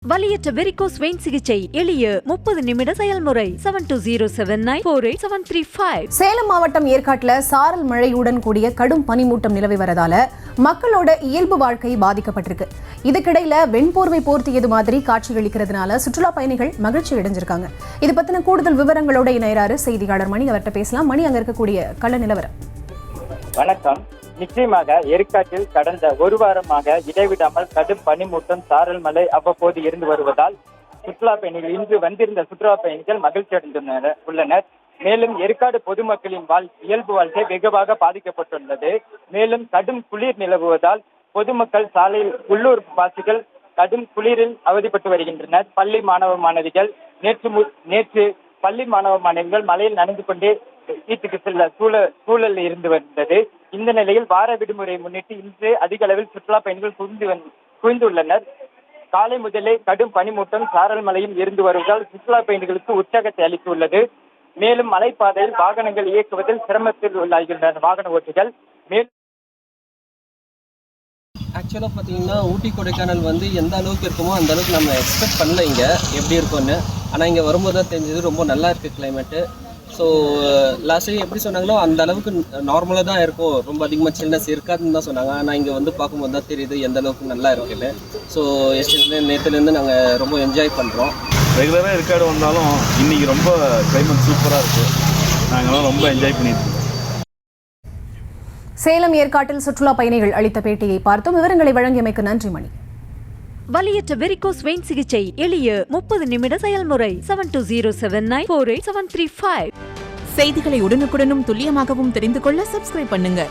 வலியற்ற varicose vein சிகிச்சை எளிய 30 நிமிட செயல்முறை 7209487335. சேலம் மாவட்டம் ஏற்காட்டில் சாரல் மழையுடன் கூடிய கடும் பனிமூட்டம் நிலவி வரதால மக்களோட இயல்பு வாழ்க்கை பாதிக்கப்பட்டிருக்கு. இதுக்கிடையில வெண்போர்வை போர்த்தியது மாதிரி காட்சியளிக்கிறதுனால சுற்றுலா பயணிகள் மகிழ்ச்சி அடைஞ்சிருக்காங்க. இது பத்தின கூடுதல் விவரங்களோட இணையறாரு செய்தியாளர் மணி. அவர்கிட்ட பேசலாம். மணி, அங்க இருக்கக்கூடிய கள நிலவரம். வணக்கம். நிச்சயமாக ஏற்காட்டில் கடந்த ஒரு வாரமாக இடைவிடாமல் கடும் பனிமூட்டம் சாரல் மழை அவ்வப்போது இருந்து வருவதால் சுற்றுலா பயணிகள் இன்று வந்திருந்த சுற்றுலா பயணிகள் மகிழ்ச்சி அடைந்துள்ளனர். மேலும் ஏற்காடு பொதுமக்களின் இயல்பு வாழ்க்கை வெகுவாக பாதிக்கப்பட்டுள்ளது. மேலும் கடும் குளிர் நிலவுவதால் பொதுமக்கள் சாலையில் உள்ளூர் வாசிகள் கடும் குளிரில் அவதிப்பட்டு வருகின்றனர். பள்ளி மாணவ மாணவிகள் நேற்று பள்ளி மாணவ மாணவிகள் மழையில் நனைந்து கொண்டே வீட்டுக்கு செல்ல சூழல் இருந்து வந்தது. இந்த நிலையில் வார விடுமுறை முன்னிட்டு இன்று அதிக அளவில் சுற்றுலா பயணிகள் குவிந்துள்ளனர். காலை முதலே கடும் பனிமூட்டம் சாரல் மழையும் இருந்து வருவதால் சுற்றுலா பயணிகளுக்கு உற்சாகத்தை அளித்துள்ளது. மேலும் மலைப்பாதையில் வாகனங்கள் இயக்குவதில் சிரமத்தில் உள்ளாகின்றனர் வாகன ஓட்டிகள். மேலும் ஆக்சுவலாக பார்த்தீங்கன்னா ஊட்டி கொடைக்கானல் எந்த அளவுக்கு இருக்குமோ அந்த அளவுக்கு நம்ம எக்ஸ்பெக்ட் பண்ணல இங்கே எப்படி இருக்கும்னு. ஆனால் இங்கே வரும்போது தான் தெரிஞ்சது ரொம்ப நல்லா இருக்குது கிளைமேட்டு. ஸோ லாஸ்ட் இயர் எப்படி சொன்னாங்களோ அந்த அளவுக்கு நார்மலாக தான் இருக்கும், ரொம்ப அதிகமாக சில்னஸ் இருக்காதுன்னு தான் சொன்னாங்க. ஆனால் இங்கே பார்க்கும்போது தான் தெரியுது எந்த அளவுக்கு நல்லா இருக்குன்னு. ஸோ நேற்றுலேருந்து நாங்கள் ரொம்ப என்ஜாய் பண்ணுறோம். ரெகுலராக ஏற்காடு வந்தாலும் இன்றைக்கி ரொம்ப கிளைமேட் சூப்பராக இருக்குது. நாங்களாம் ரொம்ப என்ஜாய் பண்ணியிருக்கோம். சேலம் ஏற்காட்டில் சுற்றுலா பயணிகள் அளித்த பேட்டியை பார்த்தோம். விவரங்களை வழங்கியமைக்கு நன்றி மணி. வலியற்ற வெரிகோஸ் வெயின் சிகிச்சை எளிய 30 நிமிட செயல்முறை 7209487335. செய்திகளை உடனுக்குடனும் துல்லியமாகவும் தெரிந்து கொள்ள சப்ஸ்கிரைப் பண்ணுங்க.